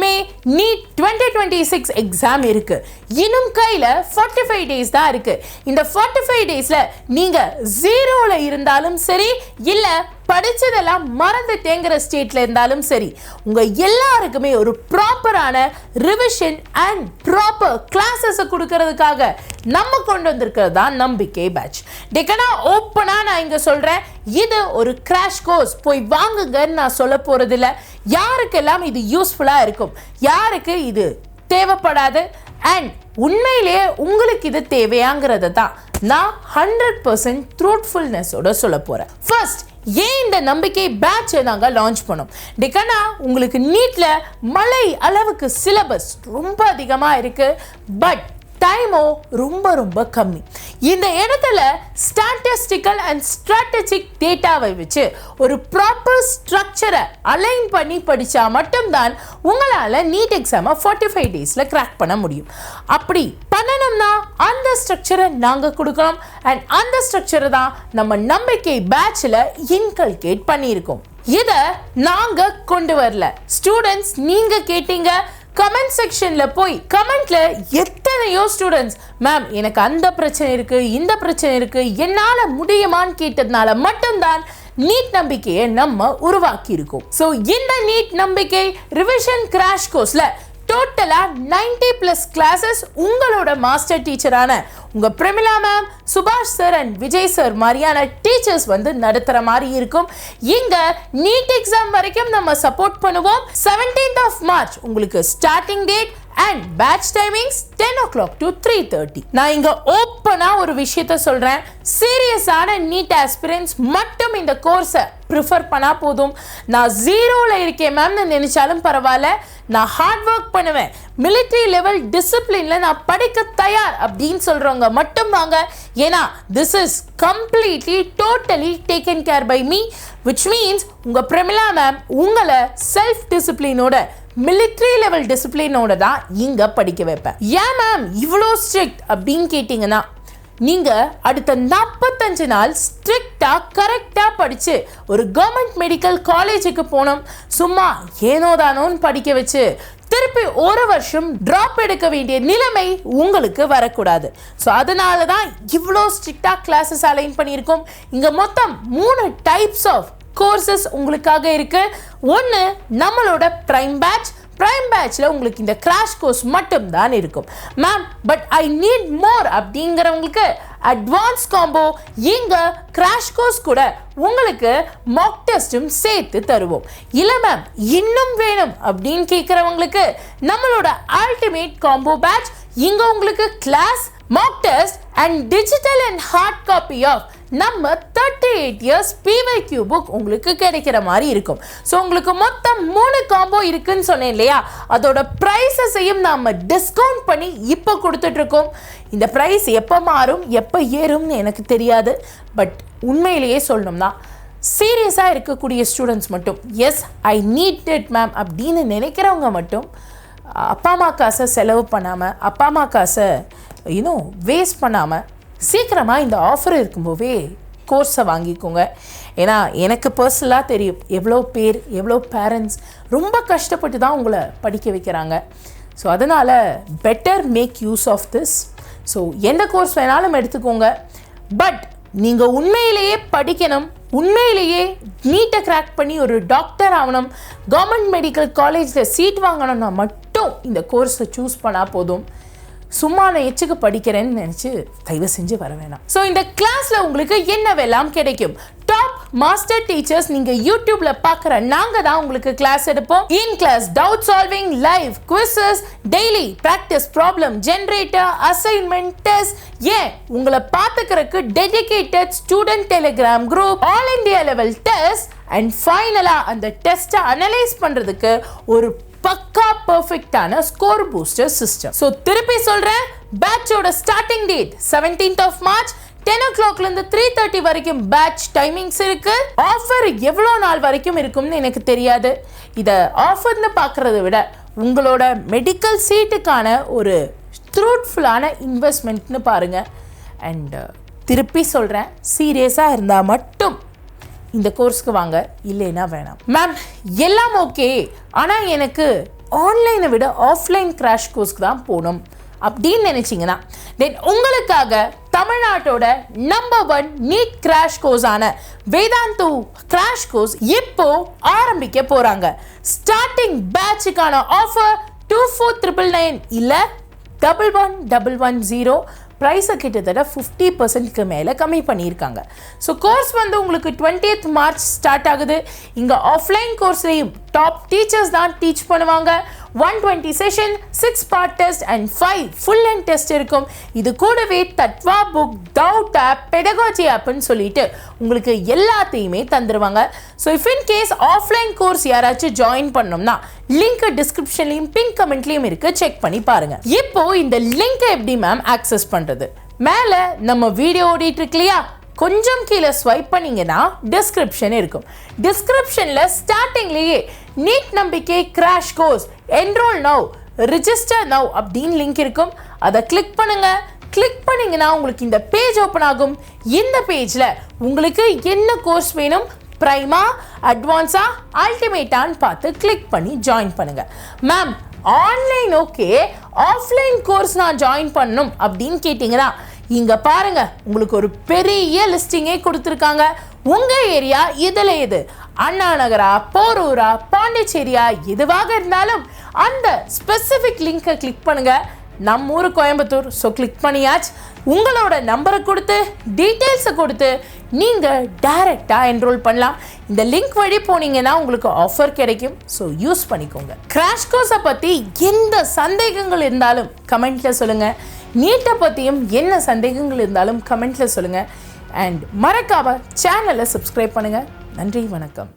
May NEET 2026 exam இருக்கு. இன்னும் கையில 45 days தான் இருக்கு. இந்த 45 daysல நீங்க ஜீரோல இருந்தாலும் சரி இல்ல படிச்சதெல்லாம் மறந்து தேங்குற ஸ்டேட்ல இருந்தாலும் சரி உங்க எல்லாருக்குமே ஒரு ப்ராப்பரான ரிவிஷன் அண்ட் ப்ராப்பர் கிளாஸஸ் கொடுக்கறதுக்காக நம்ம கொண்டு வந்திருக்கிறது தான் நம்பிக்கை பேட்ச். டெக்கனா ஓப்பனா நான் இங்க சொல்றேன், இது ஒரு கிராஷ் கோர்ஸ், போய் வாங்குங்கன்னு நான் சொல்ல போறது இல்லை. யாருக்கெல்லாம் இது யூஸ்ஃபுல்லா இருக்கும், யாருக்கு இது தேவைப்படாது அண்ட் உண்மையிலேயே உங்களுக்கு இது தேவையாங்கிறத தான் நான் 100% ட்ரூத்ஃபுல்னஸோட சொல்ல போறேன். ஃபர்ஸ்ட், ஏன் இந்த நம்பிக்கை பேட்சை நாங்கள் லான்ச் பண்ணோம்? டெக்கனா உங்களுக்கு நீட்ல மலை அளவுக்கு சிலபஸ் ரொம்ப அதிகமாக இருக்கு, பட் டைமோ ரொம்ப ரொம்ப கம்மி. இந்த இடத்துல ஸ்டாட்டிஸ்டிக்கல் அண்ட் ஸ்ட்ராட்டஜிக் டேட்டாவை வச்சு ஒரு ப்ராப்பர் ஸ்ட்ரக்சரை அலைன் பண்ணி படித்தா மட்டும்தான் உங்களால் நீட் எக்ஸாமை 45 daysல கிராக் பண்ண முடியும். அப்படி பண்ணணும்னா அந்த ஸ்ட்ரக்சரை நாங்கள் கொடுக்கணும் அண்ட் அந்த ஸ்ட்ரக்சரை தான் நம்ம நம்பிக்கை பேட்சில் இன்கல்கேட் பண்ணியிருக்கோம். இதை நாங்கள் கொண்டு வரல, ஸ்டூடெண்ட்ஸ் நீங்கள் கேட்டீங்க. கமெண்ட் செக்ஷன்ல போய் கமெண்ட்ல எத்தனையோ ஸ்டூடெண்ட்ஸ் மேம் எனக்கு அந்த பிரச்சனை இருக்கு, இந்த பிரச்சனை இருக்கு, என்னால முடியுமான்னு கேட்டதுனால மட்டும்தான் நீட் நம்பிக்கையை நம்ம உருவாக்கி இருக்கோம். ஸோ இந்த நீட் நம்பிக்கை ரிவிஷன் கிராஷ் கோர்ஸ்ல டோட்டலா 90+ கிளாஸஸ் உங்களோட மாஸ்டர் டீச்சரான உங்க பிரமிளா மேம், சுபாஷ் சார் அண்ட் விஜய் சார் மாதிரியான டீச்சர்ஸ் வந்து நடத்துற மாதிரி இருக்கும். இங்க நீட் எக்ஸாம் வரைக்கும் நம்ம சப்போர்ட் பண்ணுவோம். 17th of March உங்களுக்கு starting date and batch timings 10 o'clock to 3:30. நான் இங்க ஓப்பனா ஒரு விஷயத்த சொல்றேன், சீரியஸான நீட் ஆஸ்பிரன்ஸ் மட்டும் இந்த கோர்ஸை ப்ரிஃபர் பண்ணா போதும். நான் ஜீரோல இருக்கேன் மேம்னு நினைச்சாலும் பரவாயில்ல, நான் ஹார்ட் ஒர்க் பண்ணுவேன், மிலிட்ரி லெவல் டிசிப்ளின்ல நான் படிக்க தயார் அப்படின்னு சொல்றவங்க மட்டும் வாங்க. ஏன்னா this is completely totally taken care bye me, which means உங்க பிரமிளா மேம் உங்களை செல்ஃப் டிசிப்ளினோட மிலிட்ரி லெவல் டிசிப்ளினோட தான் இங்க படிக்க வைப்பேன். ஏன் மேம் இவ்வளோ ஸ்ட்ரிக்ட் அப்படின்னு கேட்டீங்கன்னா, நீங்க அடுத்த 45 நாள் ஸ்ட்ரிக்டா கரெக்டா படிச்சு ஒரு கவர்மெண்ட் மெடிக்கல் காலேஜுக்கு போனோம். சும்மா ஏனோதானோன்னு படிக்க வச்சு திருப்பி ஒரு வருஷம் டிராப் எடுக்க வேண்டிய நிலைமை உங்களுக்கு வரக்கூடாது. ஸோ அதனால தான் இவ்வளோ ஸ்ட்ரிக்டா கிளாஸஸ் அலைன் பண்ணியிருக்கோம். இங்க மொத்தம் 3 டைப்ஸ் ஆஃப் கோர்சஸ் உங்களுக்காக இருக்கு. ஒன்று நம்மளோட பிரைம் பேட்ச். பிரைம் பேட்ச்ல உங்களுக்கு இந்த கிராஷ் கோர்ஸ் மட்டும் தான் இருக்கும். Ma'am but I need more அப்படிங்கிறவங்களுக்கு அட்வான்ஸ் காம்போ, இங்க கிராஷ் கோர்ஸ் கூட உங்களுக்கு மாக் டெஸ்டும் சேர்த்து தருவோம். இல்லை மேம் இன்னும் வேணும் அப்படின்னு கேட்குறவங்களுக்கு நம்மளோட அல்டிமேட் காம்போ பேட்ச். இங்க உங்களுக்கு class, mock test and digital and hard copy of நம்ம 38 years PYQ புக் உங்களுக்கு கிடைக்கிற மாதிரி இருக்கும். ஸோ உங்களுக்கு மொத்தம் 3 காம்போ இருக்குன்னு சொன்னேன் இல்லையா, அதோட ப்ரைஸஸையும் நம்ம டிஸ்கவுண்ட் பண்ணி இப்போ கொடுத்துட்டு இருக்கோம். இந்த ப்ரைஸ் எப்போ மாறும் எப்போ ஏறும்னு எனக்கு தெரியாது, பட் உண்மையிலேயே சொல்லணும்னா சீரியஸாக இருக்கக்கூடிய ஸ்டூடெண்ட்ஸ் மட்டும் yes I need it ma'am அப்படின்னு நினைக்கிறவங்க மட்டும் அப்பா அம்மா காசை செலவு பண்ணாமல், அப்பா அம்மா காசை வேஸ்ட் பண்ணாமல் சீக்கிரமாக இந்த ஆஃபர் இருக்கும்போதே கோர்ஸை வாங்கிக்கோங்க. ஏன்னா எனக்கு பர்சனலாக தெரியும் எவ்வளோ பேர், எவ்வளோ பேரண்ட்ஸ் ரொம்ப கஷ்டப்பட்டு தான் உங்களை படிக்க வைக்கிறாங்க. ஸோ அதனால் better make use of this. So எந்த கோர்ஸ் வேணாலும் எடுத்துக்கோங்க, பட் நீங்கள் உண்மையிலேயே படிக்கணும், உண்மையிலேயே நீட்டை கிராக் பண்ணி ஒரு டாக்டர் ஆகணும், கவர்மெண்ட் மெடிக்கல் காலேஜில் சீட் வாங்கணும்னா மட்டும் இந்த கோர்ஸை சூஸ் பண்ணால் போதும். சும்மா நான் எச்சுக்கு படிக்கிறேன்னு நினச்சி தயவு செஞ்சு வர வேணாம். ஸோ இந்த கிளாஸில் உங்களுக்கு என்னவெல்லாம் கிடைக்கும்? டாப் மாஸ்டர் டீச்சர்ஸ் நீங்கள் யூடியூப்ல பார்க்குற நாங்கள் தான் உங்களுக்கு கிளாஸ் எடுப்போம். In class doubt solving, live quizzes, daily practice problem generator, assignment, test, and உங்களை பார்த்துக்கிறதுக்கு dedicated student Telegram group, all India level test and ஃபைனலாக அந்த டெஸ்ட்டை அனலைஸ் பண்ணுறதுக்கு ஒரு பக்கா பெர்ஃபெக்ட்டான ஸ்கோர் பூஸ்டர் சிஸ்டம். ஸோ திருப்பி சொல்கிறேன், பேட்சோட starting date 17th of March 10 o'clockலேருந்து 3:30 வரைக்கும் பேட்ச் டைமிங்ஸ் இருக்கு. ஆஃபர் எவ்வளோ நாள் வரைக்கும் இருக்கும்னு எனக்கு தெரியாது. இதை ஆஃபர்னு பார்க்குறத விட உங்களோட மெடிக்கல் சீட்டுக்கான ஒரு ட்ரூத்ஃபுல்லான இன்வெஸ்ட்மெண்ட்னு பாருங்கள். அண்ட் திருப்பி சொல்கிறேன், சீரியஸாக இருந்தால் மட்டும் இந்த கோர்ஸ்க்கு வாங்க, இல்லைன்னா வேணாம். மேம் எல்லாம் ஓகே, ஆனால் எனக்கு ஆன்லைனை விட ஆஃப்லைன் கிராஷ் கோர்ஸ்க்கு தான் போகணும் அப்படின்னு நினைச்சிங்கன்னா தென் உங்களுக்காக தமிழ்நாட்டோட நம்பர் 1 நீட் கிராஷ் கோர்ஸான வேதாந்து கிராஷ் கோர்ஸ் இப்போ ஆரம்பிக்க போறாங்க. ஸ்டார்டிங் பேட்சுக்கான ஆஃபர் 24,999 இல்லை 11,110. ப்ரைஸை கிட்டத்தட்ட 50%க்கு மேலே கம்மி பண்ணியிருக்காங்க. ஸோ கோர்ஸ் வந்து உங்களுக்கு 20th மார்ச் ஸ்டார்ட் ஆகுது. இங்கே ஆஃப்லைன் கோர்ஸ்லேயும் டாப் டீச்சர்ஸ் தான் டீச் பண்ணுவாங்க. 120 session, 6 part test and 5 full and test இருக்கும். இது கூடவே Tattva book, doubt app, pedagogy ஆப்னு சொல்லிட்டு உங்களுக்கு எல்லாத்தையுமே தந்துடுவாங்க. So if in case offline course யாராச்சும் ஜாயின் பண்ணோம்னா லிங்க் டிஸ்கிரிப்ஷன்லையும் பின் கமெண்ட்லையும் இருக்கு, செக் பண்ணி பாருங்க. இப்போ இந்த லிங்க் எப்படி மேம் ஆக்சஸ் பண்றது? மேலே நம்ம வீடியோ ஓடிட்டு இருக்கு இல்லையா, கொஞ்சம் கீழே ஸ்வைப் பண்ணீங்கன்னா டிஸ்கிரிப்ஷன் இருக்கும். டிஸ்கிரிப்ஷன்ல ஸ்டார்டிங்லேயே நீட் நம்பிக்கை crash course enrol now, register now அப்படின்னு லிங்க் இருக்கும். அதை கிளிக் பண்ணுங்க. கிளிக் பண்ணீங்கன்னா உங்களுக்கு இந்த பேஜ் ஓப்பன் ஆகும். இந்த பேஜ்ல உங்களுக்கு என்ன கோர்ஸ் வேணும், பிரைமா, அட்வான்ஸா, அல்டிமேட்டான்னு பார்த்து கிளிக் பண்ணி ஜாயின் பண்ணுங்க. Ma'am online okay, offline course நான் ஜாயின் பண்ணணும் அப்படின்னு கேட்டிங்கன்னா இங்கே பாருங்க, உங்களுக்கு ஒரு பெரிய லிஸ்டிங்கே கொடுத்துருக்காங்க. உங்கள் ஏரியா இதில் எது, அண்ணா நகரா, போரூரா, பாண்டிச்சேரியா, எதுவாக இருந்தாலும் அந்த ஸ்பெசிஃபிக் லிங்கை கிளிக் பண்ணுங்க. நம்ம ஊர் கோயம்புத்தூர், ஸோ கிளிக் பண்ணியாச்சு. உங்களோட நம்பரை கொடுத்து டீட்டெயில்ஸை கொடுத்து நீங்கள் டைரெக்டாக என்ரோல் பண்ணலாம். இந்த லிங்க் வழி போனீங்கன்னா உங்களுக்கு ஆஃபர் கிடைக்கும், ஸோ யூஸ் பண்ணிக்கோங்க. கிராஷ் கோர்ஸை பற்றி எந்த சந்தேகங்கள் இருந்தாலும் கமெண்ட்டில் சொல்லுங்கள். நீட்டை பற்றியும் என்ன சந்தேகங்கள் இருந்தாலும் கமெண்ட்டில் சொல்லுங்கள். அண்ட் மறக்காம சேனலை சப்ஸ்கிரைப் பண்ணுங்கள். நன்றி, வணக்கம்.